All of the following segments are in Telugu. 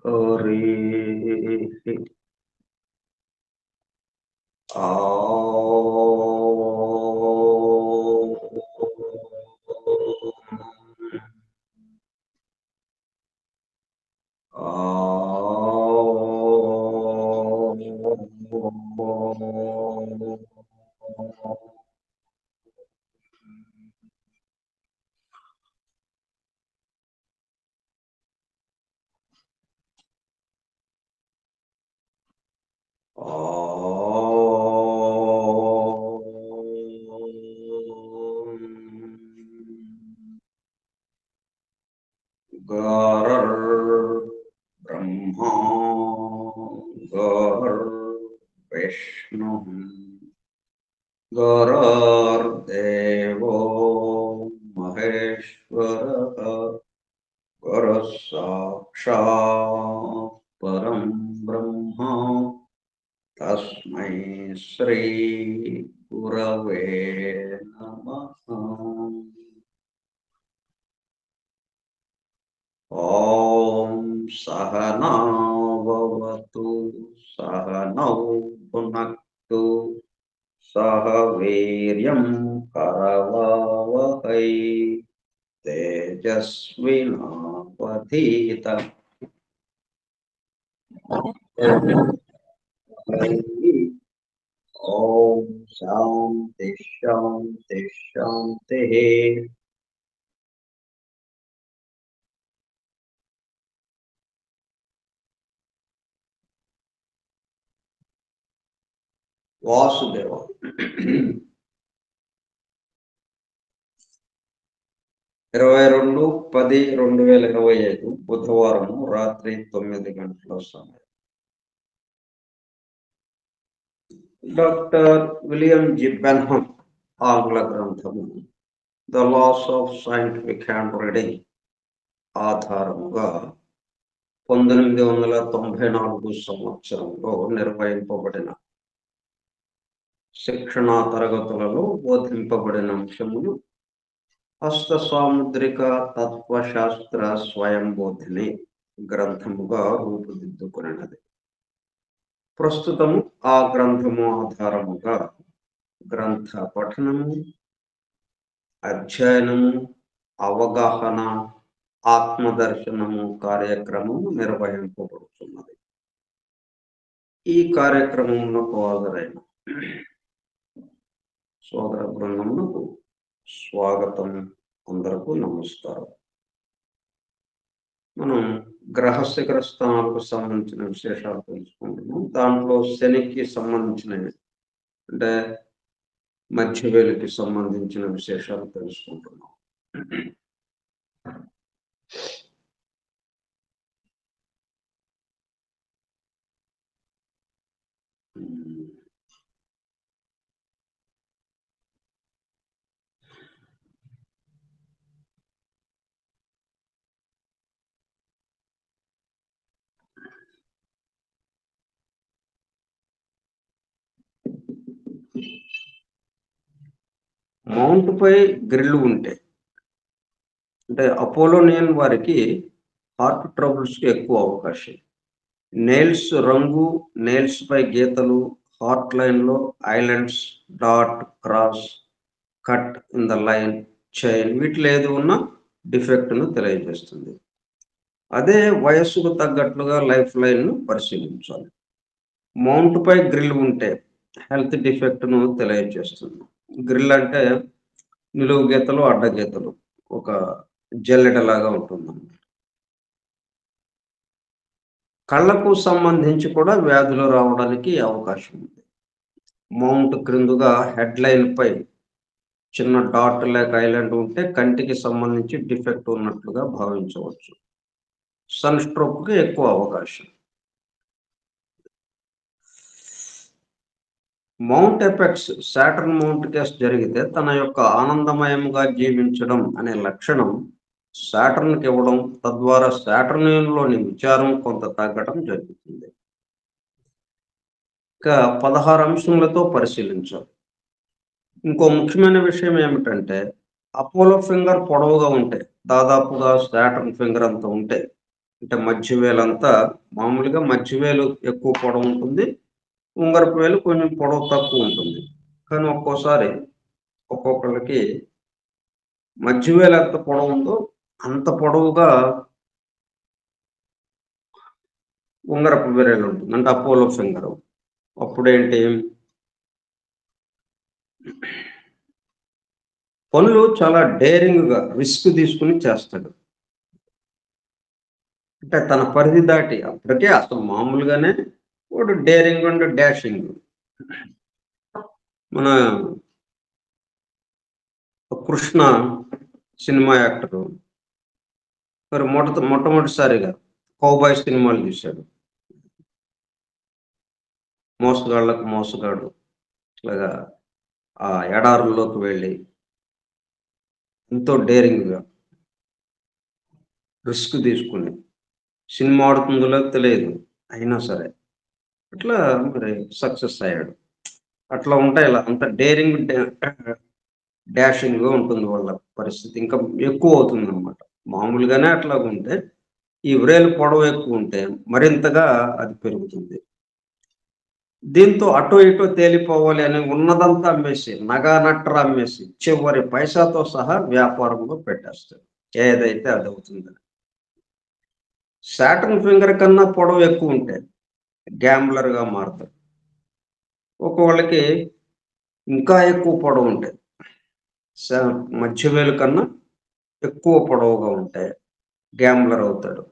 हरिः ब्रह्मा विष्णुः गुरुर्देवो महेश्वरः गुरुः साक्षात् परं ब्रह्म तस्मै श्री गुरवे नमः। ॐ सहना भवतु सहनौ भुनक्तु सह वीर्यं करवावहै तेजस्विनावधीतमस्तु। ओम शांति शांति शांति। వాసుదేవ 22/10/2025 బుధవారం రాత్రి 9 గంటల సమయం. డాక్టర్ విలియం జి బెన్హమ్ ఆంగ్ల గ్రంథము the laws of scientific handwriting ఆధారముగా 1894 సంవత్సరంలో నిర్వహింపబడిన శిక్షణా తరగతులలో బోధింపబడిన అంశములు హస్త సాముద్రిక తత్వశాస్త్ర స్వయంబోధిని గ్రంథముగా రూపుదిద్దుకున్నది. ప్రస్తుతము ఆ గ్రంథము ఆధారముగా గ్రంథ పఠనము, అధ్యయనము, అవగాహన, ఆత్మదర్శనము కార్యక్రమము నిర్వహింపబడుతున్నది. ఈ కార్యక్రమమునకు హాజరైన సోదర బృందమునకు స్వాగతం, అందరకు నమస్కారం. మనం గ్రహ శిఖర స్థానాలకు సంబంధించిన విశేషాలు తెలుసుకుంటున్నాం. దాంట్లో శనికి సంబంధించిన అంటే మధ్యవేలికి సంబంధించిన విశేషాలు తెలుసుకుంటున్నాం. మౌంట్ పై గ్రిల్ ఉంటే అంటే అపోలోనియన్ వారికి హార్ట్ ట్రబుల్స్ కి ఎక్కువ అవకాశం. నెయిల్స్ రంగు, నెయిల్స్ పై గీతలు, హార్ట్ లైన్ లో islands, dot, cross, cut in the line, chain, వీటిలో ఏది ఉన్నా డిఫెక్ట్ ను తెలియజేస్తుంది. అదే వయస్సుకు తగ్గట్లుగా లైఫ్ లైన్ ను పరిశీలించాలి. మౌంట్ పై గ్రిల్ ఉంటే హెల్త్ డిఫెక్ట్ ను తెలియజేస్తుంది. గ్రిల్ అంటే నిలువు గీతలు, అడ్డ గీతలు, ఒక జల్లెడలాగా ఉంటుంది. కళ్ళకు సంబంధించి కూడా వ్యాధులు రావడానికి అవకాశం ఉంది. మౌంట్ క్రిందుగా హెడ్ లైన్ పై చిన్న డాట్ లేక ఐలాండ్ ఉంటే కంటికి సంబంధించి డిఫెక్ట్ ఉన్నట్లుగా భావించవచ్చు. సన్ స్ట్రోక్ కి ఎక్కువ అవకాశం. Mount apex Saturn mount case జరిగితే తన యొక్క ఆనందమయంగా జీవించడం అనే లక్షణం సాటర్న్కి ఇవ్వడం, తద్వారా సాటర్నియన్లోని విచారం కొంత తగ్గడం జరుగుతుంది. ఇక 16 అంశములతో పరిశీలించాలి. ఇంకో ముఖ్యమైన విషయం ఏమిటంటే అపోలో ఫింగర్ పొడవుగా ఉంటే, దాదాపుగా సాటర్న్ ఫింగర్ అంత ఉంటే అంటే మధ్య వేలంతా మామూలుగా మధ్య వేలు ఎక్కువ పొడవు ఉంటుంది. ఉంగరపు వేలు కొంచెం పొడవు తక్కువ ఉంటుంది. కానీ ఒక్కోసారి ఒక్కొక్కళ్ళకి మధ్య వేలు ఎంత పొడవు ఉందో అంత పొడవుగా ఉంగరపు వేలు ఉంటుంది. అంటే అపోలో ఫింగర్. అప్పుడేంటి పనులు చాలా డేరింగ్‌గా రిస్క్ తీసుకొని చేస్తాడు. అంటే తన పరిధి దాటి అప్పటికే అసలు మామూలుగానే వాడు డేరింగ్ అండ్ డాషింగ్. మన 'కృష్ణ' సినిమా యాక్టరు. మరి మొట్టమొదటిసారిగా 'కౌబాయ్' సినిమాలు తీశాడు. మోసగాళ్ళకి మోసగాడు. ఇట్లాగా ఆ ఎడారుల్లోకి వెళ్ళి ఎంతో డేరింగ్‌గా రిస్క్ తీసుకొని సినిమా ఆడుతుందో లేదో తెలియదు. అయినా సరే అట్లా మరి సక్సెస్ అయ్యాడు. అట్లా ఉంటాయి అంత డేరింగ్ డాషింగ్‌గా ఉంటుంది వాళ్ళ పరిస్థితి. ఇంకా ఎక్కువవుతుందనమాట. మామూలుగానే అట్లాగుంటే, ఈ వ్రేలు పొడవు ఎక్కువుంటే మరింతగా అది పెరుగుతుంది. దీంతో అటో ఇటో తేలిపోవాలి అని ఉన్నదంతా అమ్మేసి, నగా నట్రా అమ్మేసి, చివరి పైసాతో సహా వ్యాపారంలో పెట్టేస్తాడు. ఏదైతే అదవుతుందని. సాటర్న్ ఫింగర్ కన్నా పొడవు ఎక్కువుంటే గ్యాంబ్లర్‌గా మారతాడు. ఒక్కోళ్ళకి ఇంకా ఎక్కువ పొడవుంటాయి. స మధ్య వేలు కన్నా ఎక్కువ పొడవుగా ఉంటే గ్యాంబ్లర్ అవుతాడు.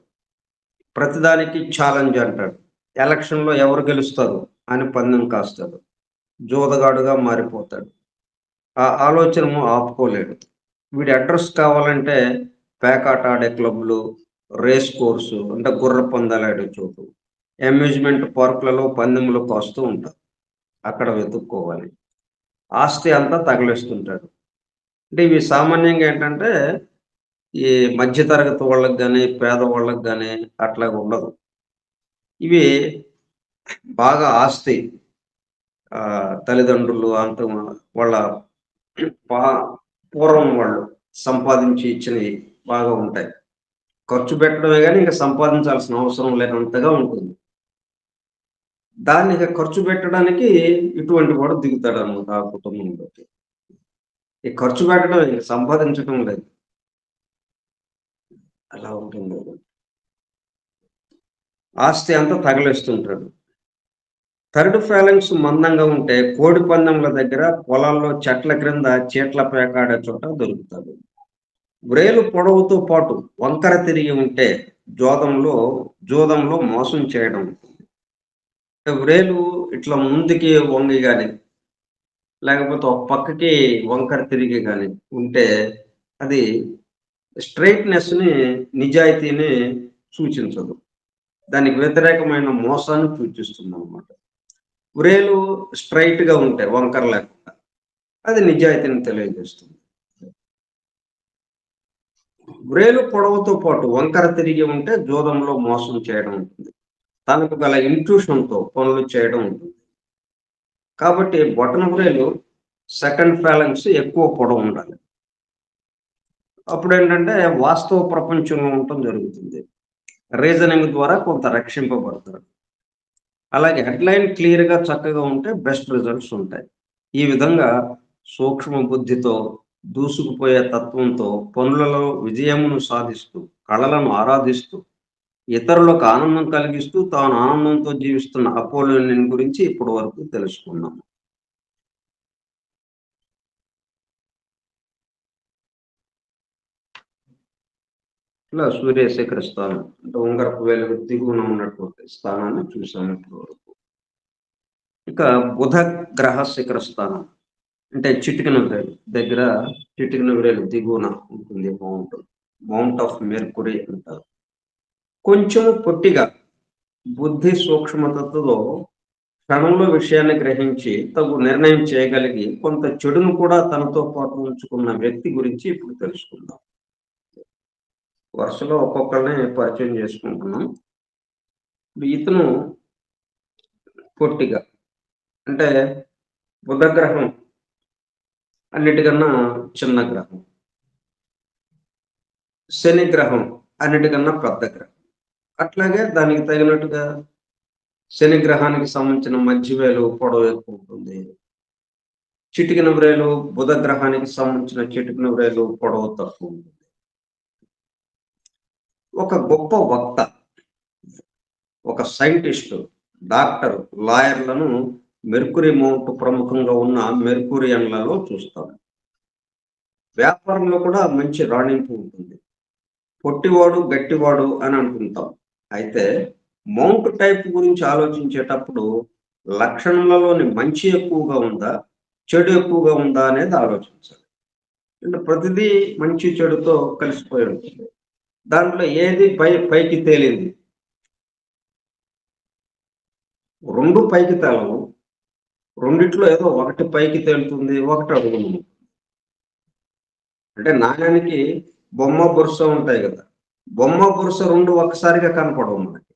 ప్రతిదానికి ఛాలెంజ్ అంటాడు. ఎలక్షన్‌లో ఎవరు గెలుస్తారు అని పందెం కాస్తాడు. జూదగాడుగా మారిపోతాడు. ఆ ఆలోచన ఆపుకోలేడు. వీడి అడ్రెస్ కావాలంటే పేకాట ఆడే క్లబ్‌లు, రేస్ కోర్సు అంటే గుర్ర పందాలాడే చోటు, అమ్యూజ్‌మెంట్ పార్కులలో పందెములు కాస్తూ ఉంటారు. అక్కడ వెతుక్కోవాలి. ఆస్తి అంతా తగలేస్తుంటాడు. అంటే ఇవి సామాన్యంగా ఏంటంటే, ఈ మధ్య తరగతి వాళ్ళకి గాని, పేదవాళ్ళకి గాని అట్లాగుండదు. ఇవి బాగా ఆస్తి తల్లిదండ్రులు వాళ్ళ పా పూర్వం వాళ్ళు సంపాదించి ఇచ్చినయి బాగా ఉంటాయి. ఖర్చు పెట్టడమే గాని ఇంక సంపాదించాల్సిన అవసరం లేనంతగా ఉంటుంది. దాన్ని ఇక ఖర్చు పెట్టడానికి ఇటువంటి వాడు దిగుతాడనమాట ఆ కుటుంబంలోకి. ఈ ఖర్చు పెట్టడమే ఇంక సంపాదించటం లేదు. అలా ఉంటుంది. ఆస్తి అంతా తగలేస్తుంటాడు. థర్డ్ ఫాలెన్స్ మందంగా ఉంటే కోడి పందెంల దగ్గర, పొలాల్లో చెట్ల క్రింద చీట్ల పేకాడే చోట దొరుకుతాడు. వ్రేలు పొడవుతో పాటు వంకర తిరిగి ఉంటే జోదంలో జూదంలో మోసం చేయడం. వ్రేలు ఇట్లా ముందుకి వంగి గాని, లేకపోతే ఒక పక్కకి వంకర తిరిగి గాని ఉంటే అది స్ట్రెయిట్‌నెస్‌ని, నిజాయితీని సూచించదు. దానికి వ్యతిరేకమైన మోసాన్ని సూచిస్తుందనమాట. వ్రేలు స్ట్రెయిట్‌గా ఉంటే వంకర లేకుండా అది నిజాయితీని తెలియజేస్తుంది. వ్రేలు పొడవుతో పాటు వంకర తిరిగి ఉంటే జూదంలో మోసం చేయడం ఉంటుంది. తనకు గల ఇంట్యూషన్‌తో పనులు చేయడం ఉంటుంది. కాబట్టి బొటన వ్రేలు సెకండ్ ఫాలెన్స్ ఎక్కువ పొడవు ఉండాలి. అప్పుడేంటంటే వాస్తవ ప్రపంచంలో ఉండటం జరుగుతుంది. రీజనింగ్ ద్వారా కొంత రక్షింపబడతారు. అలాగే హెడ్‌లైన్ క్లియర్‌గా చక్కగా ఉంటే బెస్ట్ రిజల్ట్స్ ఉంటాయి. ఈ విధంగా సూక్ష్మ బుద్ధితో, దూసుకుపోయే తత్వంతో పనులలో విజయమును సాధిస్తూ, కళలను ఆరాధిస్తూ, ఇతరులకు ఆనందం కలిగిస్తూ, తాను ఆనందంతో జీవిస్తున్న అపోలోనియన్ గురించి ఇప్పటి వరకు తెలుసుకున్నాం. ఇలా సూర్యశేఖర స్థానం అంటే ఉంగరపు వేలుకు దిగువన ఉన్నటువంటి స్థానాన్ని చూసాము ఇప్పటి వరకు. ఇక బుధ గ్రహ శిఖర స్థానం అంటే చిటికెన వేలు దగ్గర చిటికెన వేలు దిగువన ఉంటుంది మౌంట్. మౌంట్ ఆఫ్ మెర్కురీ అంటారు. కొంచెము పొట్టిగా బుద్ధి సూక్ష్మతతో క్షణంలో విషయాన్ని గ్రహించి తగు నిర్ణయం చేయగలిగి కొంత చెడును కూడా తనతో పాటు ఉంచుకున్న వ్యక్తి గురించి ఇప్పుడు తెలుసుకుందాం. వరుసలో ఒక్కొక్కరిని పరిచయం చేసుకుంటున్నాం. ఇతను పొట్టిగా అంటే బుధగ్రహం అన్నిటికన్నా చిన్న గ్రహం. శని గ్రహం అన్నిటికన్నా పెద్ద గ్రహం. అట్లాగే దానికి తగినట్టుగా శని గ్రహానికి సంబంధించిన మధ్యవేలు పొడవు ఎక్కువ ఉంటుంది. చిటికిన వ్రేలు బుధ గ్రహానికి సంబంధించిన చిటికిన వ్రేలు పొడవు తక్కువ ఉంటుంది. ఒక గొప్ప వక్త, ఒక సైంటిస్టు, డాక్టర్, లాయర్లను మెర్కురీ మౌంట్ ప్రముఖంగా ఉన్న మెర్కురియన్లలో చూస్తాం. వ్యాపారంలో కూడా మంచి రాణింపు ఉంటుంది. పొట్టివాడు గట్టివాడు అని అనుకుంటాం. అయితే మౌంట్ టైప్ గురించి ఆలోచించేటప్పుడు లక్షణాలలోని మంచి ఎక్కువగా ఉందా, చెడు ఎక్కువగా ఉందా అనేది ఆలోచించాలి. అంటే ప్రతిదీ మంచి చెడుతో కలిసిపోయి ఉంటుంది. దాంట్లో ఏది పైకి తేలింది? రెండు పైకి తేలవు. రెండిట్లో ఏదో ఒకటి పైకి తేలుతుంది, ఒకటి అడుగును. అంటే నాణ్యానికి బొమ్మ బొరుస ఉంటాయి కదా. బొమ్మ బొరుస రెండు ఒక్కసారిగా కనపడవు మనకి.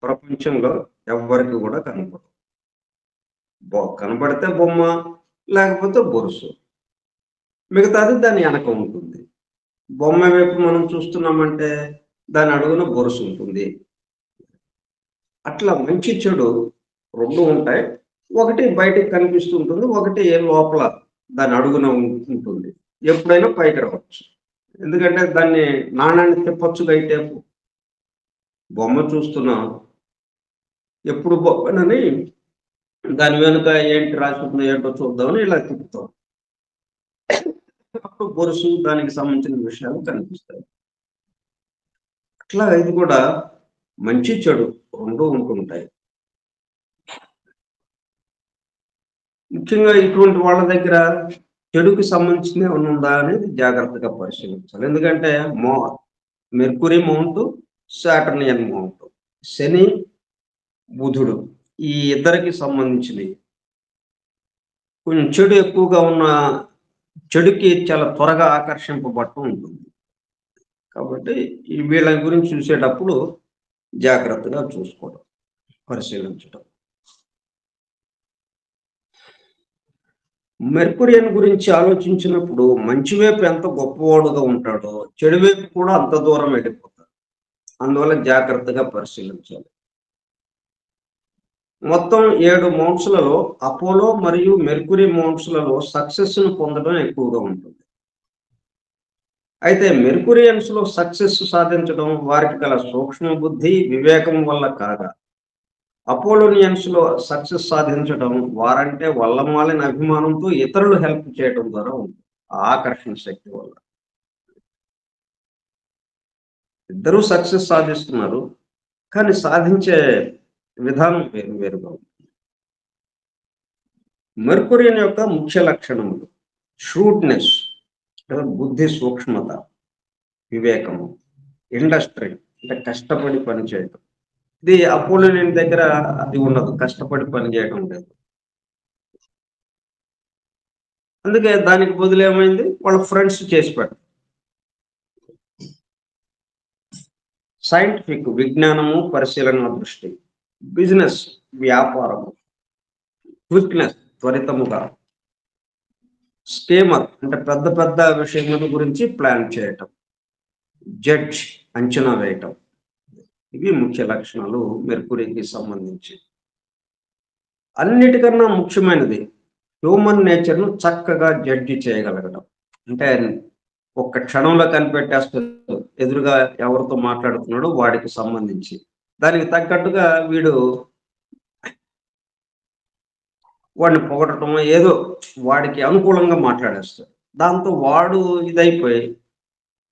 ప్రపంచంలో ఎవ్వరికి కూడా కనపడవు. కనబడితే బొమ్మ, లేకపోతే బొరుసు. మిగతాది దాని వెనక ఉంటుంది. బొమ్మ వైపు మనం చూస్తున్నామంటే దాని అడుగున బొరుసు ఉంటుంది. అట్లా మంచి చెడు రెండు ఉంటాయి. ఒకటి బయటికి కనిపిస్తుంటుంది, ఒకటి లోపల దాని అడుగున ఉంటుంది. ఎప్పుడైనా పైకి రావచ్చు. ఎందుకంటే దాన్ని నాణాన్ని తిప్పొచ్చు బయటేపు. బొమ్మ చూస్తున్నాం, ఎప్పుడు బొమ్మనని దాని వెనుక ఏంటి రాసుకుందో ఏంటో చూద్దామని ఇలా తిప్పుతాం. అప్పుడు బొరుసు దానికి సంబంధించిన విషయాలు కనిపిస్తాయి. అట్లా ఇది కూడా మంచి చెడు రెండు ఉంటుంటాయి. ముఖ్యంగా ఇటువంటి వాళ్ళ దగ్గర చెడుకి సంబంధించిన ఏమైనా ఉందా అనేది జాగ్రత్తగా పరిశీలించాలి. ఎందుకంటే మెర్కురీ మౌంట్, సాటర్నియన్ మౌంట్, శని బుధుడు ఈ ఇద్దరికి సంబంధించినవి. కొంచెం చెడు ఎక్కువగా ఉన్న చెడుకి చాలా త్వరగా ఆకర్షింపబడటం ఉంటుంది. కాబట్టి వీళ్ళ గురించి చూసేటప్పుడు జాగ్రత్తగా చూసుకోవడం, పరిశీలించడం. మెర్కురియన్ గురించి ఆలోచించినప్పుడు మంచి వైపు ఎంత గొప్పవాడుగా ఉంటాడో చెడు వైపు కూడా అంత దూరం వెళ్ళిపోతాడు. అందువల్ల జాగ్రత్తగా పరిశీలించాలి. మొత్తం 7 మౌంట్స్లలో అపోలో మరియు మెర్కురీ మౌంట్స్లలో సక్సెస్ను పొందడం ఎక్కువగా ఉంటుంది. అయితే మెర్కురియన్స్ లో సక్సెస్ సాధించడం వారికి గల సూక్ష్మ బుద్ధి, వివేకం వల్ల కాగా, అపోలోనియన్స్ లో సక్సెస్ సాధించడం వారంటే వల్లమాలిన అభిమానంతో ఇతరులు హెల్ప్ చేయడం ద్వారా ఉంటుంది. ఆకర్షణ శక్తి వల్ల ఇద్దరూ సక్సెస్ సాధిస్తున్నారు, కానీ సాధించే విధానం వేరు వేరుగా ఉంది. మెర్కురియన్ యొక్క ముఖ్య లక్షణములు: షూట్నెస్, బుద్ధి సూక్ష్మత, వివేకము, ఇండస్ట్రీ అంటే కష్టపడి పనిచేయడం. ఇది అపోలోనియన్ దగ్గర అది ఉండదు, కష్టపడి పనిచేయడం లేదు. అందుకే దానికి బదులు ఏమైంది, వాళ్ళ ఫ్రెండ్స్ చేసి పెట్టారు. సైంటిఫిక్ విజ్ఞానము, పరిశీలన దృష్టి, బిజినెస్ వ్యాపారము, క్విక్నెస్ త్వరితముగా, స్కీమర్ అంటే పెద్ద పెద్ద విషయముల గురించి ప్లాన్ చేయటం, జడ్జ్ అంచనా వేయటం. ఇవి ముఖ్య లక్షణాలు మెర్కురీకి సంబంధించి. అన్నిటికన్నా ముఖ్యమైనది హ్యూమన్ నేచర్ను చక్కగా జడ్జి చేయగలగడం. అంటే ఒక్క క్షణంలో కనిపెట్టేస్తారు ఎదురుగా ఎవరితో మాట్లాడుతున్నాడో వాడికి సంబంధించి. దానికి తగ్గట్టుగా వీడు వాడిని పొగడటం, ఏదో వాడికి అనుకూలంగా మాట్లాడేస్తాడు. దాంతో వాడు ఇదైపోయి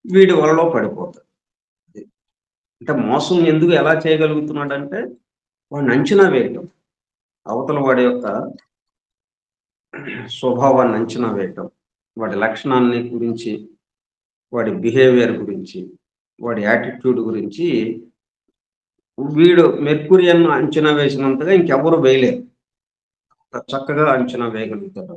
వీడి వలలో పడిపోతాడు. అంటే మోసం ఎందుకు ఎలా చేయగలుగుతున్నాడంటే వాడిని అంచనా వేయటం, అవతల వాడి యొక్క స్వభావాన్ని అంచనా వేయటం, వాడి లక్షణాన్ని గురించి, వాడి బిహేవియర్ గురించి, వాడి యాటిట్యూడ్ గురించి వీడు మెర్కురియన్ అంచనా వేసినంతగా ఇంకెవరు వేయలేరు. చక్కగా అంచనా వేయగలుగుతాడు.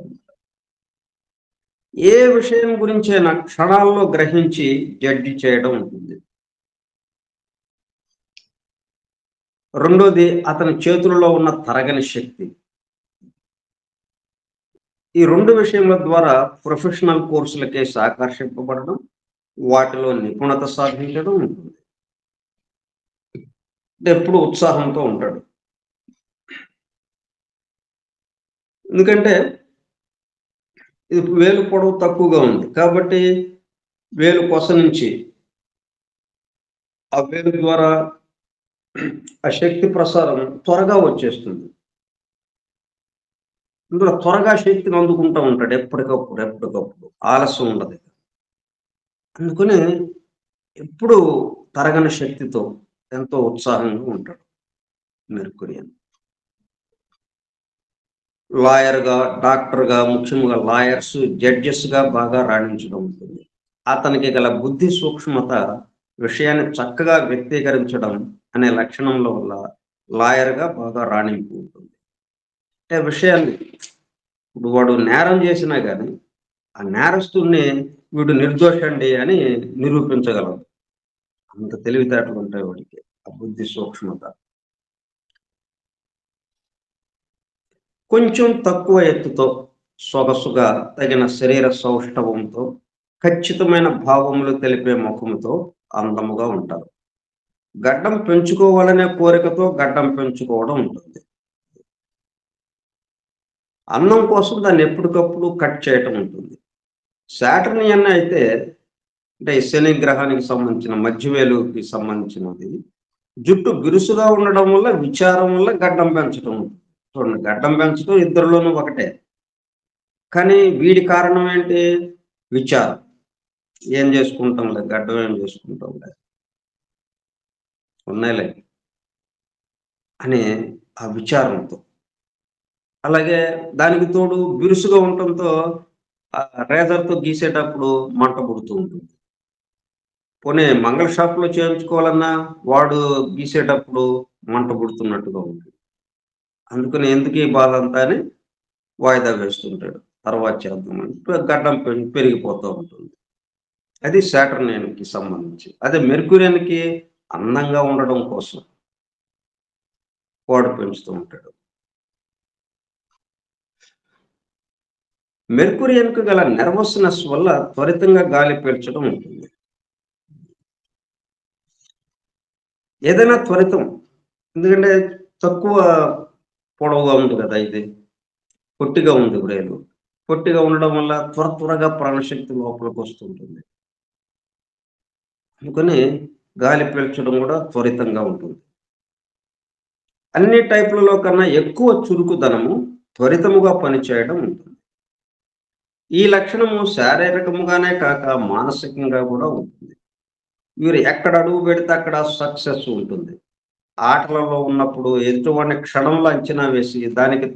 ఏ విషయం గురించైనా క్షణాల్లో గ్రహించి జడ్జి చేయడం ఉంటుంది. రెండోది అతని చేతుల్లో ఉన్న తరగని శక్తి. ఈ రెండు విషయముల ద్వారా ప్రొఫెషనల్ కోర్సులకే ఆకర్షింపబడడం, వాటిలో నిపుణత సాధించడం ఉంటుంది. ఎప్పుడు ఉత్సాహంతో ఉంటాడు. ఎందుకంటే ఇది వేలు పొడవు తక్కువగా ఉంది. కాబట్టి వేలు కొస నుంచి ఆ వేలు ద్వారా ఆ శక్తి ప్రసారం త్వరగా వచ్చేస్తుంది. ఇందులో త్వరగా శక్తిని అందుకుంటూ ఉంటాడు ఎప్పటికప్పుడు. ఆలస్యం ఉండదు. అందుకని ఎప్పుడు తరగని శక్తితో ఎంతో ఉత్సాహంగా ఉంటాడు మెర్కురియన్. లాయర్‌గా, డాక్టర్‌గా, ముఖ్యంగా లాయర్స్, జడ్జెస్‌గా బాగా రాణించడం ఉంటుంది. అతనికి గల బుద్ధి సూక్ష్మత, విషయాన్ని చక్కగా వ్యక్తీకరించడం అనే లక్షణంలో వల్ల లాయర్‌గా బాగా రాణింపు ఉంటుంది. అంటే విషయాన్ని ఇప్పుడు వాడు నేరం చేసినా గాని, ఆ నేరస్తుడిని వీడు నిర్దోషండి అని నిరూపించగలడు. అంత తెలివితేటలుంటాయి వాడికి. ఆ బుద్ధి సూక్ష్మత. కొంచెం తక్కువ ఎత్తుతో, సొగసుగా, తగిన శరీర సౌష్ఠవంతో, ఖచ్చితమైన భావములు తెలిపే ముఖముతో అందముగా ఉంటారు. గడ్డం పెంచుకోవాలనే కోరికతో గడ్డం పెంచుకోవడం ఉంటుంది. అందం కోసం దాన్ని ఎప్పటికప్పుడు కట్ చేయటం ఉంటుంది. సాటర్నియన్ అయితే అంటే ఈ శని గ్రహానికి సంబంధించిన మధ్యవేలుకి సంబంధించినది. జుట్టు బిరుసుగా ఉండడం వల్ల, విచారం వల్ల గడ్డం పెంచటం. చూడండి, గడ్డం పెంచడం ఇద్దరిలోనూ ఒకటే. కానీ వీడి కారణం ఏంటి? విచారం. ఏం చేసుకుంటాంలే, గడ్డం ఏం చేసుకుంటాంలే, ఉన్నాయిలే అనే ఆ విచారంతో. అలాగే దానికి తోడు బిరుసుగా ఉండటంతో రేజర్‌తో గీసేటప్పుడు మంట పుడుతూ ఉంటుంది. పోనీ మంగళ షాప్‌లో చేయించుకోవాలన్నా వాడు గీసేటప్పుడు మంట పుడుతున్నట్టుగా ఉంటుంది. అందుకని ఎందుకీ బాధంతా అని వాయిదా వేస్తుంటాడు. తర్వాత చేద్దామని. గడ్డం పెరిగిపోతూ ఉంటుంది. అది సాటర్నియన్‌కి సంబంధించి. అదే మెర్క్యూరియన్‌కి అందంగా ఉండడం కోసం వాడు పెంచుతూ ఉంటాడు. మెర్క్యూరియన్‌కు గల నెర్వస్‌నెస్ వల్ల త్వరితంగా గాలి పీల్చడం ఉంటుంది. ఏదైనా త్వరితం. ఎందుకంటే తక్కువ పొడవుగా ఉంది కదా ఇది. పొట్టిగా ఉంది బ్రెయిను. పొట్టిగా ఉండడం వల్ల త్వరగా ప్రాణశక్తి లోపలికొస్తుంటుంది. అందుకని గాలి పీల్చడం కూడా త్వరితంగా ఉంటుంది. అన్ని టైపులలో కన్నా ఎక్కువ చురుకుదనము, త్వరితముగా పనిచేయడం ఉంటుంది. ఈ లక్షణము శారీరకముగానే కాక మానసికంగా కూడా ఉంటుంది. వీరు ఎక్కడ అడుగు పెడితే అక్కడ సక్సెస్ ఉంటుంది. ఆటలలో ఉన్నప్పుడు ఎదుటివాడిని క్షణంలో అంచనా వేసి దానికి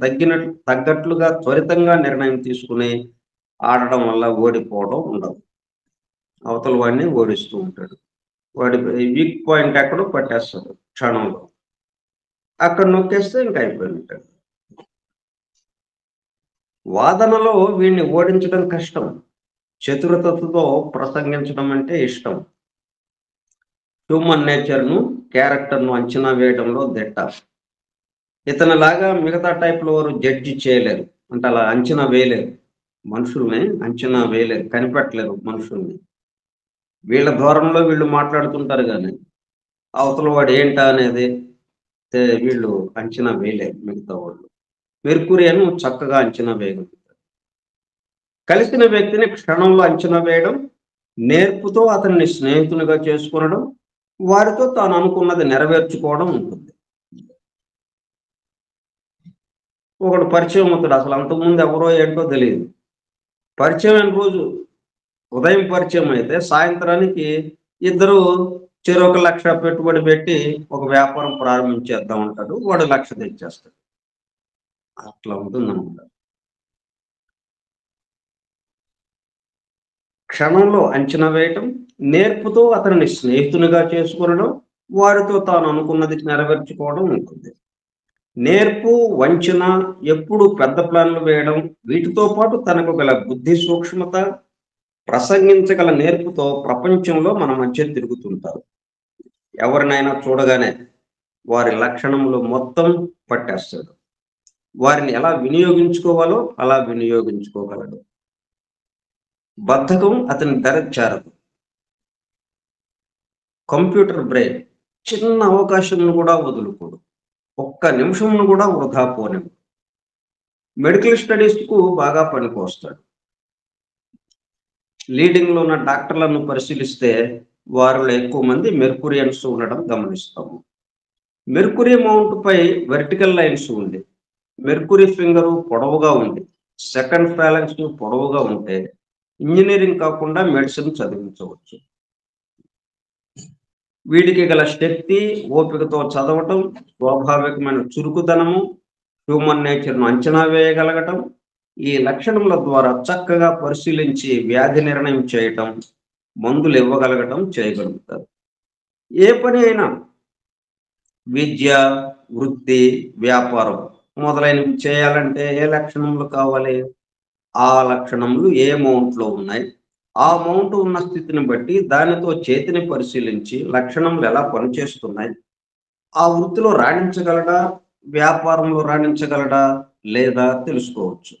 తగ్గట్లుగా త్వరితంగా నిర్ణయం తీసుకుని ఆడడం వల్ల ఓడిపోవడం ఉండదు. అవతల వాడిని ఓడిస్తూ ఉంటాడు. వాడి వీక్ పాయింట్ ఎక్కడో పట్టేస్తాడు క్షణంలో. అక్కడ నొక్కేస్తే ఇంక అయిపోయినట్టే. వాదనలో వీడిని ఓడించడం కష్టం. చతురతతో ప్రసంగించడం అంటే ఇష్టం. హ్యూమన్ నేచర్‌ను, క్యారెక్టర్‌ను అంచనా వేయడంలో దిట్ట. ఇతనిలాగా మిగతా టైప్‌లో ఎవరు జడ్జి చేయలేరు. అంటే అలా అంచనా వేయలేరు. మనుషుల్ని అంచనా వేయలేరు. కనిపెట్టలేరు మనుషుల్ని. వీళ్ళ ధోరణిలో వీళ్ళు మాట్లాడుతుంటారు గానీ, అవతల వాడు ఏంటా అనేది వీళ్ళు అంచనా వేయలేరు మిగతా వాళ్ళు. మెర్క్యూరియన్ చక్కగా అంచనా వేయగలుగుతాడు. కలిసిన వ్యక్తిని క్షణంలో అంచనా వేయడం, నేర్పుతో అతన్ని స్నేహితునిగా చేసుకొనడం, వారితో తాను అనుకున్నది నెరవేర్చుకోవడం ఉంటుంది. ఒకడు పరిచయం అవుతాడు. అసలు అంతకుముందు ఎవరో ఏంటో తెలీదు. పరిచయమైన రోజు ఉదయం పరిచయం అయితే సాయంత్రానికి ఇద్దరు చెరొక 1,00,000 పెట్టుబడి పెట్టి ఒక వ్యాపారం ప్రారంభించేద్దాం అంటాడు. వాడు 1,00,000 తెచ్చేస్తాడు. అట్లా ఉంటుందన్నమాట. క్షణంలో అంచనా వేయటం, నేర్పుతో అతనిని స్నేహితునిగా చేసుకొనడం, వారితో తాను అనుకున్నది నెరవేర్చుకోవడం ఉంటుంది. నేర్పు, వంచన, ఎప్పుడు పెద్ద ప్లాన్‌లు వేయడం, వీటితో పాటు తనకు గల బుద్ధి సూక్ష్మత, ప్రసంగించగల నేర్పుతో ప్రపంచంలో మన మధ్య తిరుగుతుంటారు. ఎవరినైనా చూడగానే వారి లక్షణములు మొత్తం పట్టేస్తాడు. వారిని ఎలా వినియోగించుకోవాలో అలా వినియోగించుకోగలడు. బద్ధకం అతని దరికి చేరదు. కంప్యూటర్ బ్రెయిన్ చిన్న అవకాశంను కూడా వదులుకోడు. ఒక్క నిమిషంను కూడా వృధా పోనివ్వడు. మెడికల్ స్టడీస్‌కు బాగా పనికొస్తాడు. లీడింగ్‌లో ఉన్న డాక్టర్లను పరిశీలిస్తే వారిలో ఎక్కువ మంది మెర్కురియన్స్ ఉండడం గమనిస్తాము. మెర్కురీ మౌంట్‌పై వెర్టికల్ లైన్స్ ఉంది. మెర్కురీ ఫింగరు పొడవుగా ఉంది. సెకండ్ ఫాలెన్స్ పొడవుగా ఉంటే ఇంజినీరింగ్ కాకుండా మెడిసిన్ చదివించవచ్చు. వీటికి గల శక్తి, ఓపికతో చదవటం, స్వాభావికమైన చురుకుదనము, హ్యూమన్ నేచర్‌ను అంచనా వేయగలగటం, ఈ లక్షణముల ద్వారా చక్కగా పరిశీలించి వ్యాధి నిర్ణయం చేయటం, మందులు ఇవ్వగలగటం చేయగలుగుతారు. ఏ పని అయినా విద్య, వృత్తి, వ్యాపారం మొదలైనవి చేయాలంటే ఏ లక్షణములు కావాలి? ఆ లక్షణములు ఏ మౌంట్‌లో ఉన్నాయి? ఆ మౌంట్ ఉన్న స్థితిని బట్టి దానితో చేతిని పరిశీలించి లక్షణములు ఎలా పనిచేస్తున్నాయి? ఆ వృత్తిలో రాణించగలడా? వ్యాపారంలో రాణించగలడా? లేదా తెలుసుకోవచ్చు.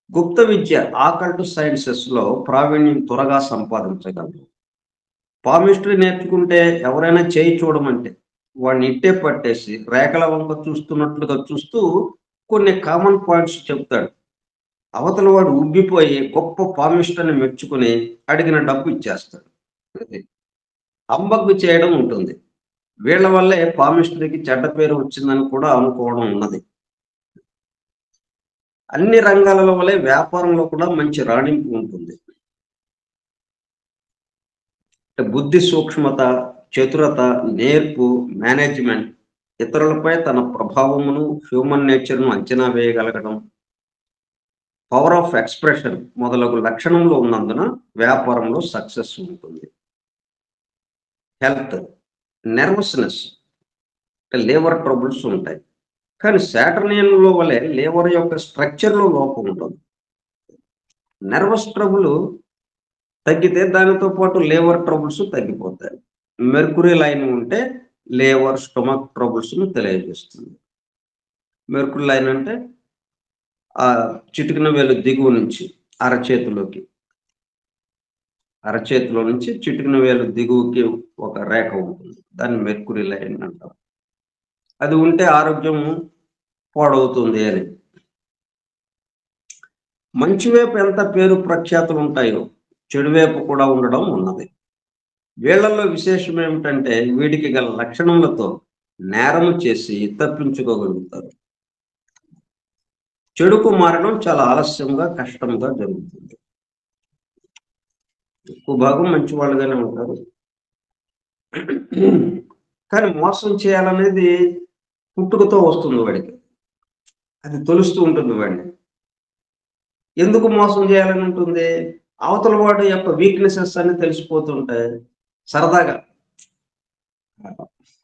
గుప్త విద్య ఆకల్ట్ సైన్సెస్‌లో ప్రావీణ్యం త్వరగా సంపాదించగలరు. పామిస్ట్రీ నేర్చుకుంటే ఎవరైనా చేయి చూడమంటే వాడిని ఇట్టే పట్టేసి రేఖల వంక చూస్తున్నట్లుగా చూస్తూ కొన్ని కామన్ పాయింట్స్ చెప్తాడు. అవతల వాడు ఉబ్బిపోయి గొప్ప పామిస్ట్ అని మెచ్చుకుని అడిగిన డబ్బు ఇచ్చేస్తాడు. అది. హంబగ్ చేయడం ఉంటుంది. వీళ్ళ వల్లే పామిస్ట్రీకి చెడ్డ పేరు వచ్చిందని కూడా అనుకోవడం ఉన్నది. అన్ని రంగాలలో వలె వ్యాపారంలో కూడా మంచి రాణింపు ఉంటుంది. బుద్ధి సూక్ష్మత, చతురత, నేర్పు, మేనేజ్మెంట్, ఇతరులపై తన ప్రభావమును, హ్యూమన్ నేచర్‌ను అంచనా వేయగలగడం, పవర్ ఆఫ్ ఎక్స్‌ప్రెషన్ మొదలగు లక్షణములు ఉన్నందున వ్యాపారంలో సక్సెస్ ఉంటుంది. హెల్త్, నెర్వస్‌నెస్ అంటే లివర్ ట్రబుల్స్ ఉంటాయి. కానీ సాటర్నియన్‌లో వలె లివర్ యొక్క స్ట్రక్చర్‌లో లోపం ఉండదు. నెర్వస్ ట్రబుల్ తగ్గితే దానితో పాటు లివర్ ట్రబుల్స్ తగ్గిపోతాయి. మెర్క్యూరీ లైన్ ఉంటే లివర్, స్టొమక్ ట్రబుల్స్‌ను తెలియజేస్తుంది. మెర్క్యూరీ లైన్ అంటే చిటికెన వేలు దిగువ నుంచి అరచేతిలోకి, అరచేతిలో నుంచి చిటికెన వేలు దిగువకి ఒక రేఖ ఉంటుంది. దాన్ని మెర్క్యూరీ లైన్ అంటాం. అది ఉంటే ఆరోగ్యం పాడవుతుంది అని. మంచి వైపు ఎంత పేరు ప్రఖ్యాతులు ఉంటాయో చెడు వైపు కూడా ఉండడం ఉన్నది. వీళ్ళల్లో విశేషం ఏమిటంటే వీటికి గల లక్షణములతో నేరము చేసి తప్పించుకోగలుగుతారు. చెడుకు మారడం చాలా ఆలస్యంగా, కష్టంగా జరుగుతుంది. ఎక్కువ భాగం మంచి వాళ్ళుగానే ఉంటారు. కానీ మోసం చేయాలనేది పుట్టుకతో వస్తుంది వాడికి. అది తొలుస్తూ ఉంటుంది వాడిని. ఎందుకు మోసం చేయాలని ఉంటుంది? అవతల వాడి యొక్క వీక్‌నెసెస్ అన్నీ తెలిసిపోతుంటాయి. సరదాగా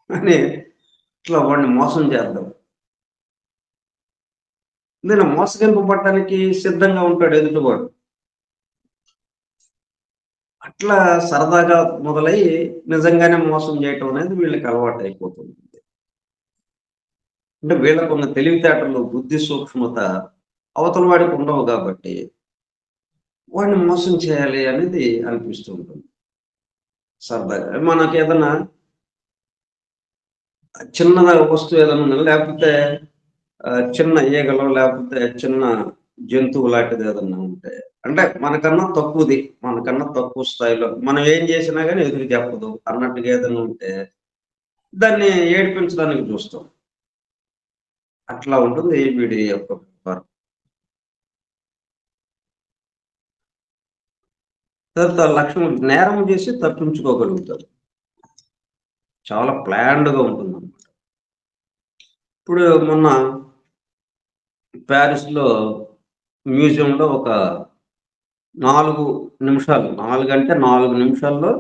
అని ఇట్లా వాడిని మోసం చేద్దాం. నేను మోసగింపబడటానికి సిద్ధంగా ఉంటాడు ఎదుటివాడు. అట్లా సరదాగా మొదలై నిజంగానే మోసం చేయటం అనేది వీళ్ళకి అలవాటయిపోతుంది. అంటే వీళ్ళకున్న తెలివితేటలు, బుద్ధి సూక్ష్మత అవతల వాడికి ఉండవు కాబట్టి వాడిని మోసం చేయాలి అనేది అనిపిస్తూ ఉంటుంది సరదాగా. మనకేదన్నా చిన్నదా వస్తువు ఏదైనా ఉందా లేకపోతే చిన్న ఈగలో లేకపోతే చిన్న జంతువు లాంటిది ఏదన్నా ఉంటే అంటే మనకన్నా తక్కువ స్థాయిలో మనం ఏం చేసినా గాని ఎదురు చెప్పదు అన్నట్టుగా ఏదైనా ఉంటే దాన్ని ఏడిపించడానికి చూస్తాం. అట్లా ఉంటుంది వీడి యొక్క వ్యవహారం. తర్వాత లక్ష్యం నేరం చేసి తప్పించుకోగలుగుతారు. చాలా ప్లాన్డ్‌గా ఉంటుందన్నమాట. ఇప్పుడు మొన్న పారిస్‌లో మ్యూజియంలో ఒక 4 నిమిషాలు 4 అంటే 4 నిమిషాల్లో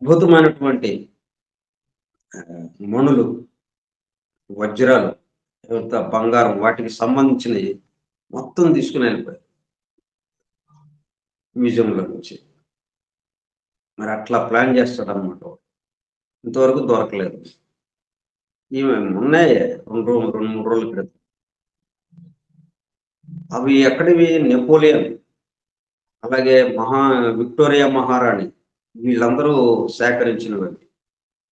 అద్భుతమైనటువంటి మణులు, వజ్రాలు, తర్వాత బంగారం వాటికి సంబంధించినయి మొత్తం తీసుకొని వెళ్ళిపోయారు మ్యూజియంలో నుంచి. మరి అట్లా ప్లాన్ చేస్తాడన్నమాట వాడు. ఇంతవరకు దొరకలేదు. ఇవి మొన్నే 2, 3 రోజుల క్రితం. అవి ఎక్కడివి? నెపోలియన్, అలాగే విక్టోరియా మహారాణి వీళ్ళందరూ సేకరించినవి.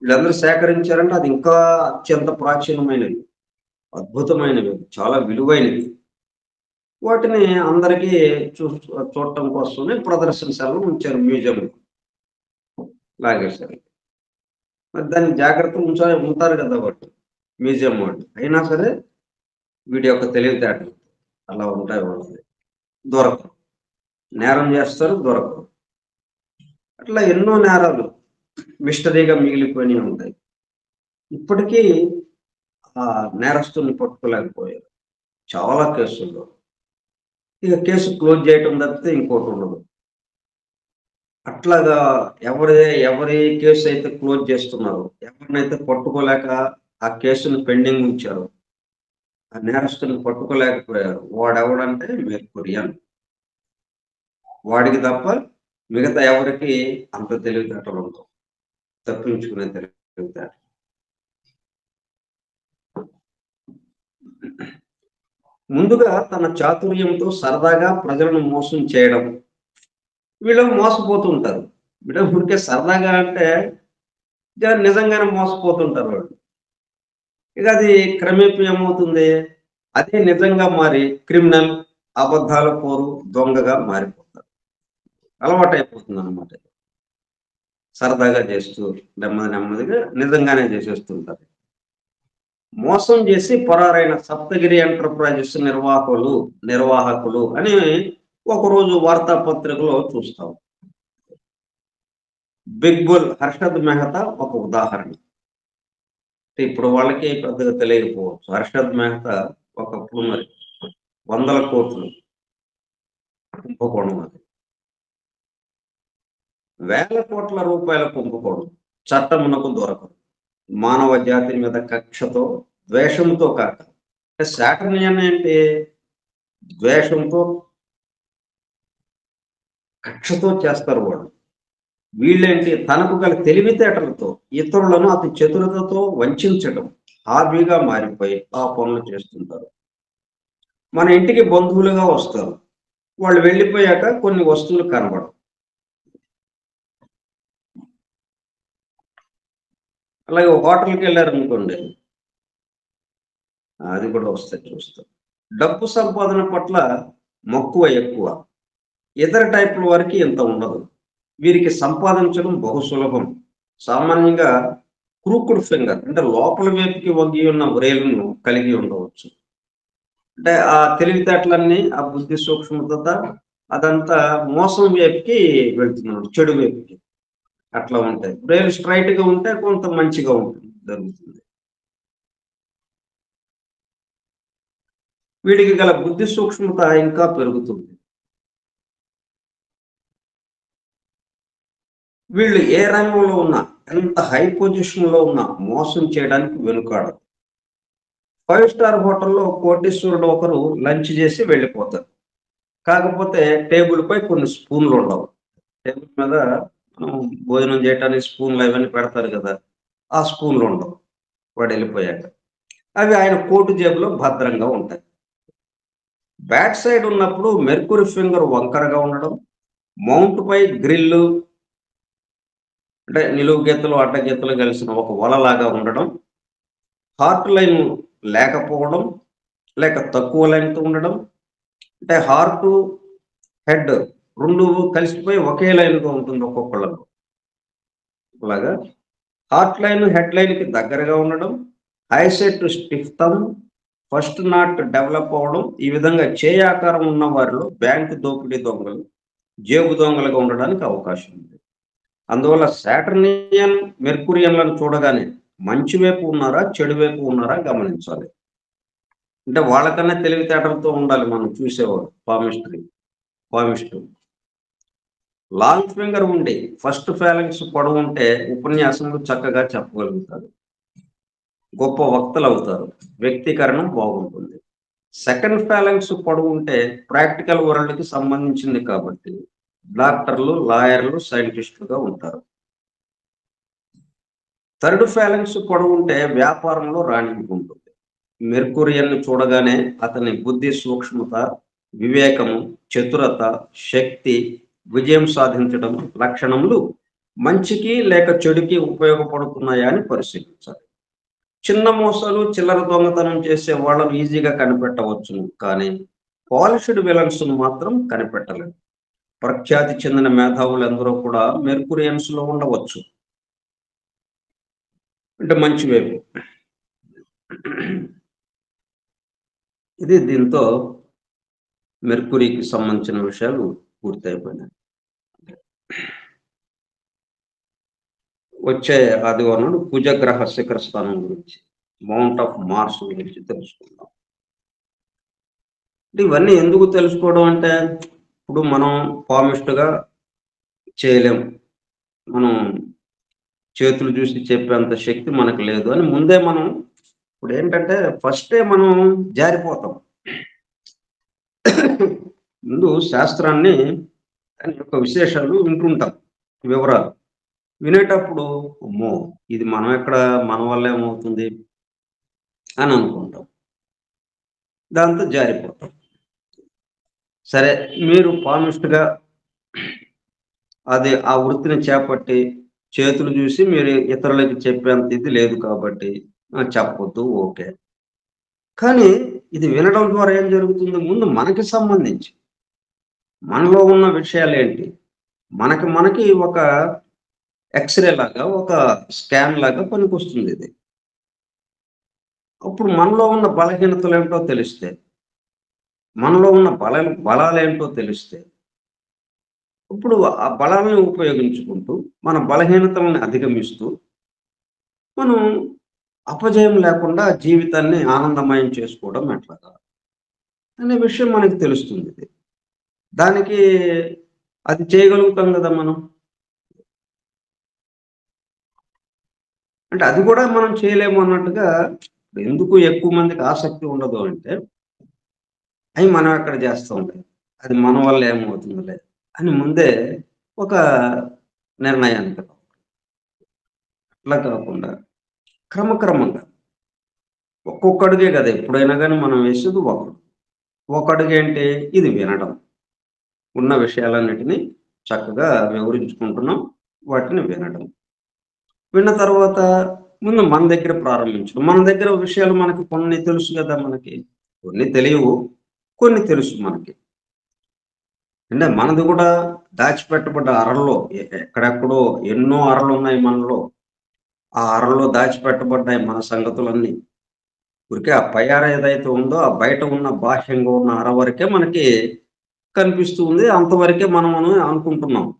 వీళ్ళందరూ సేకరించారంటే అది ఇంకా అత్యంత ప్రాచీనమైనవి, అద్భుతమైనవి, చాలా విలువైనవి. వాటిని అందరికీ చూడటం కోసమే ప్రదర్శనశాలలో ఉంచారు, మ్యూజియంలో లాగేశారు. మరి దాన్ని జాగ్రత్తగా ఉంటారు కదా వాళ్ళు, మ్యూజియం వాళ్ళు. అయినా సరే వీడి యొక్క తెలివితేటలు అలా ఉంటాయి వాళ్ళది. దొరకరు. నేరం చేస్తారు, దొరకరు. అట్లా ఎన్నో నేరాలు మిస్టరీగా మిగిలిపోయినవి ఉంటాయి. ఇప్పటికీ ఆ నేరస్తుల్ని పట్టుకోలేకపోయారు చాలా కేసుల్లో. ఇక కేసు క్లోజ్ చేయటం తప్పితే ఇంకోటి ఉండదు. అట్లాగా ఎవరి ఎవరి కేసు అయితే క్లోజ్ చేస్తున్నారో, ఎవరినైతే పట్టుకోలేక ఆ కేసును పెండింగ్ ఉంచారో, ఆ నేరస్తుల్ని పట్టుకోలేకపోయారు. వాడెవడంటే మెర్కురియన్. వాడికి తప్ప మిగతా ఎవరికి అంత తెలివితేటలు ఉండవు, తప్పించుకునే తెలివితేటలు. ముందుగా తన చాతుర్యంతో సరదాగా ప్రజలను మోసం చేయడం. వీళ్ళు మోసపోతూ ఉంటారు. వీళ్ళు ఊరికే సరదాగా అంటే నిజంగానే మోసపోతుంటారు వాళ్ళు. ఇక అది క్రమేపీ ఏమవుతుంది, అదే నిజంగా మారి క్రిమినల్, అబద్ధాల కోరు, దొంగగా మారిపోతారు. అలవాటైపోతుంది అనమాట. సరదాగా చేస్తూ నెమ్మదిగా నిజంగానే చేసేస్తుంటారు. మోసం చేసి పరారైన సప్తగిరి ఎంటర్ప్రైజెస్ నిర్వాహకులు అని ఒకరోజు వార్తాపత్రికలో చూస్తాం. బిగ్ బుల్ హర్షద్ మెహతా ఒక ఉదాహరణ. ఇప్పుడు వాళ్ళకి పెద్దగా తెలియకపోవచ్చు. హర్షద్ మెహతా ఒకప్పుడు మరి వందల కోట్లు కుంభకోణం, అది వేల కోట్ల రూపాయల కుంభకోణం. చట్టమునకు దొరకదు. మానవ జాతి మీద కక్షతో, ద్వేషంతో కాక. శాటర్నియన్ ఏంటి? ద్వేషంతో, కక్షతో చేస్తారు వాళ్ళు. వీళ్ళేంటి? తనకు గల తెలివితేటలతో ఇతరులను అతి చతురతతో వంచడం హాబీగా మారిపోయి ఆ పనులు చేస్తుంటారు. మన ఇంటికి బంధువులుగా వస్తారు. వాళ్ళు వెళ్ళిపోయాక కొన్ని వస్తువులు కనబడవు. అలాగే హోటల్కి వెళ్ళారనుకోండి, అది కూడా వస్తాయి, చూస్తాం. డబ్బు సంపాదన పట్ల మక్కువ ఎక్కువ. ఇతర టైపుల వారికి ఇంత ఉండదు. వీరికి సంపాదించడం బహు సులభం. సామాన్యంగా క్రూకుడ్ ఫింగర్ అంటే లోపల వైపుకి వంగి ఉన్న వ్రేలును కలిగి ఉండవచ్చు. అంటే ఆ తెలివితేటలన్నీ, ఆ బుద్ధి సూక్ష్మత అదంతా మోసం వైపుకి వెళ్తున్నాడు, చెడు వైపుకి. అట్లా ఉంటాయి. బ్రెయిన్ స్ట్రైట్ గా ఉంటే కొంత మంచిగా ఉంటుంది, జరుగుతుంది. వీడికి గల బుద్ధి సూక్ష్మత ఇంకా పెరుగుతుంది. వీళ్ళు ఏ రంగంలో ఉన్నా, ఎంత హై పొజిషన్ లో ఉన్నా మోసం చేయడానికి వెనుకాడరు. 5 స్టార్ హోటల్లో కోటీశ్వరుడు ఒకరు లంచ్ చేసి వెళ్ళిపోతారు. కాకపోతే టేబుల్ పై కొన్ని స్పూన్లు ఉండవు. టేబుల్ మీద మనం భోజనం చేయడానికి స్పూన్లు అవన్నీ పెడతారు కదా, ఆ స్పూన్లు ఉండవు వాడు వెళ్ళిపోయాక. అవి ఆయన కోటు జేబులో భద్రంగా ఉంటాయి. బ్యాక్ సైడ్ ఉన్నప్పుడు మెర్కురీ ఫింగర్ వంకరగా ఉండడం, మౌంట్ పై గ్రిల్లు అంటే నిలువు గీతలు అడ్డగీతలు కలిసిన ఒక వలలాగా ఉండడం, హార్ట్ లైన్ లేకపోవడం, లేక తక్కువ లైన్తో ఉండడం. అంటే హార్ట్, హెడ్ రెండు కలిసిపోయి ఒకే లైన్గా ఉంటుంది ఒక్కొక్కళ్ళకు. అలాగా హార్ట్ లైన్ హెడ్ లైన్ కి దగ్గరగా ఉండడం, ICET stiff thumb, first not develop అవ్వడం. ఈ విధంగా చేయి ఆకారం ఉన్న వారిలో బ్యాంకు దోపిడీ దొంగలు, జేబు దొంగలుగా ఉండడానికి అవకాశం ఉంది. అందువల్ల సాటర్నియన్, మెర్కురియన్లను చూడగానే మంచి వైపు ఉన్నారా, చెడు వైపు ఉన్నారా గమనించాలి. అంటే వాళ్ళకన్నా తెలివితేటలతో ఉండాలి మనం చూసేవాడు పామిస్టు. లాంగ్ ఫింగర్ ఉండి ఫస్ట్ ఫాలెంక్స్ పొడవు ఉంటే ఉపన్యాసంలో చక్కగా చెప్పగలుగుతారు, గొప్ప వక్తలు అవుతారు, వ్యక్తీకరణం బాగుంటుంది. సెకండ్ ఫాలెంక్స్ పొడవు ఉంటే ప్రాక్టికల్ వరల్డ్కి సంబంధించింది కాబట్టి డాక్టర్లు, లాయర్లు, సైంటిస్టులుగా ఉంటారు. థర్డ్ ఫాలెంక్స్ పొడవు ఉంటే వ్యాపారంలో రాణింపు ఉంటుంది. మెర్కురియన్ను చూడగానే అతని బుద్ధి సూక్ష్మత, వివేకము, చతురత, శక్తి, విజయం సాధించడం లక్షణములు మంచికి లేక చెడుకి ఉపయోగపడుతున్నాయా అని పరిశీలించాలి. చిన్న మోసాలు, చిల్లర దొంగతనం చేసే వాళ్ళను ఈజీగా కనిపెట్టవచ్చును. కానీ పాలిష్డ్ విలన్స్‌ను మాత్రం కనిపెట్టలేం. ప్రఖ్యాతి చెందిన మేధావులెందరో కూడా మెర్కురియన్స్‌లో ఉండవచ్చు. అంటే మంచి వైపు. ఇది దీంతో మెర్కురీకి సంబంధించిన విషయాలు పూర్తయిపోయినాయి. వచ్చే ఆదివారం నాడు కుజగ్రహ శిఖర స్థానం గురించి, మౌంట్ ఆఫ్ మార్స్ గురించి తెలుసుకుందాం. అంటే ఇవన్నీ ఎందుకు తెలుసుకోవడం అంటే, ఇప్పుడు మనం పామిస్ట్‌గా చేయలేం. మనం చేతులు చూసి చెప్పేంత శక్తి మనకు లేదు అని ముందే మనం ఇప్పుడేంటంటే ఫస్టే మనం జారిపోతాం. ముందు శాస్త్రాన్ని దాని యొక్క విశేషాలు వింటుంటాం. వివరాలు. వినేటప్పుడు అమ్మో! ఇది మనం ఎక్కడ మన వల్ల ఏమవుతుంది అని అనుకుంటాం. దాంతో జారిపోతాం. సరే మీరు పామిస్ట్‌గా అది ఆ వృత్తిని చేపట్టి చేతులు చూసి మీరు ఇతరులకి చెప్పేంత ఇది లేదు కాబట్టి చెప్పొద్దు ఓకే. కానీ ఇది వినడం ద్వారా ఏం జరుగుతుంది? ముందు మనకి సంబంధించి మనలో ఉన్న విషయాలేంటి? మనకి ఒక ఎక్స్‌రే లాగా, ఒక స్కాన్ లాగా పనికొస్తుందిది. అప్పుడు మనలో ఉన్న బలహీనతలేంటో తెలిస్తే, మనలో ఉన్న బలాలేంటో తెలిస్తే, ఇప్పుడు ఆ బలాలను ఉపయోగించుకుంటూ, మన బలహీనతలను అధిగమిస్తూ, మనం అపజయం లేకుండా జీవితాన్ని ఆనందమయం చేసుకోవడం ఎట్లాగా? అనే విషయం మనకు తెలుస్తుందిది. దానికి అది చేయగలుగుతాం గదా మనం. అంటే అది గూడా మనం చేయలేము అన్నట్టుగా ఎందుకు ఎక్కువ మందికి ఆసక్తి ఉండదు అంటే, అయి మనం ఎక్కడ చేస్తాంలే. అది మన వల్ల ఏమవుతుందిలే అని ముందే ఒక నిర్ణయానికి రావాలి. అట్లా కాకుండా క్రమక్రమంగా ఒక్కొక్క అడుగే కదా! ఎప్పుడైనా గాని మనం వేసేది ఒకడు. ఒక అడుగేంటి? ఇది వినడం. ఉన్న విషయాలన్నిటిని చక్కగా వివరించుకుంటున్నాం. వాటిని వినడం. విన్న తర్వాత ముందు మన దగ్గర ప్రారంభించడం. మన దగ్గర విషయాలు మనకు కొన్ని తెలుసు గదా! మనకి. కొన్ని తెలియవు. కొన్ని తెలుసు మనకి. అంటే మనది గూడా దాచిపెట్టబడ్డ అరల్లో ఎక్కడెక్కడో ఎన్నో అరలున్నాయి మనలో. ఆ అరల్లో దాచిపెట్టబడ్డాయి మన సంగతులన్నీ. ఊరికే ఆ పై అర ఏదైతే ఉందో, ఆ బయట ఉన్న బాహ్యంగా ఉన్న అర వరకే మనకి కనిపిస్తూ ఉంది. అంతవరకే మనమని అనుకుంటున్నాం.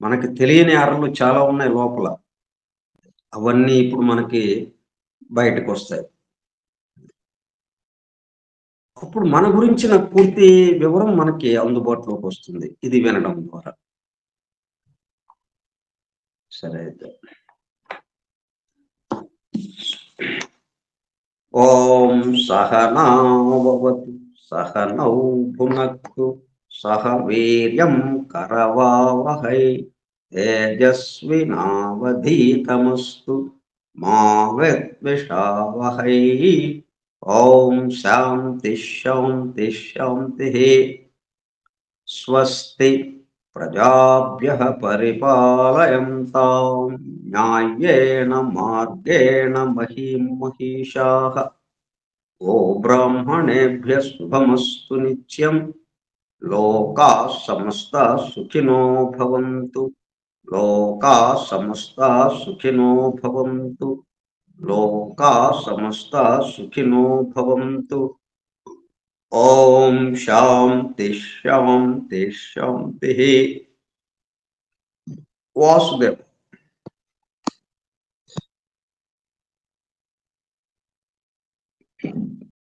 మనకి తెలియని అరలు చాలా ఉన్నాయి లోపల. అవన్నీ ఇప్పుడు మనకి బయటకొస్తాయి. అప్పుడు మన గురించిన పూర్తి వివరం మనకి అందుబాటులోకొస్తుంది. ఇది వినడం ద్వారా. సరే అయితే. ఓం సహనావవతు సహనౌ భునక్తు సహ వీర్యం కరవావహై తేజస్వినావధీతమస్తు మా విద్విషావహై. ఓం శాంతి శాంతి శాంతి. స్వస్తి ప్రజాభ్యః పరిపాలయంతాం న్యాయేన మార్గేణ మహీం మహిషాః. ఓ బ్రాహ్మణేభ్యः శుభమస్తు నిత్యం. లోకాः సమస్తాः సుఖినో భవంతు. లోకాः సమస్తాः సుఖినో భవంతు. లోకాः సమస్తాः సుఖినో భవంతు. ఓం శాంతి శాంతి శాంతి. వాసుదేవ్.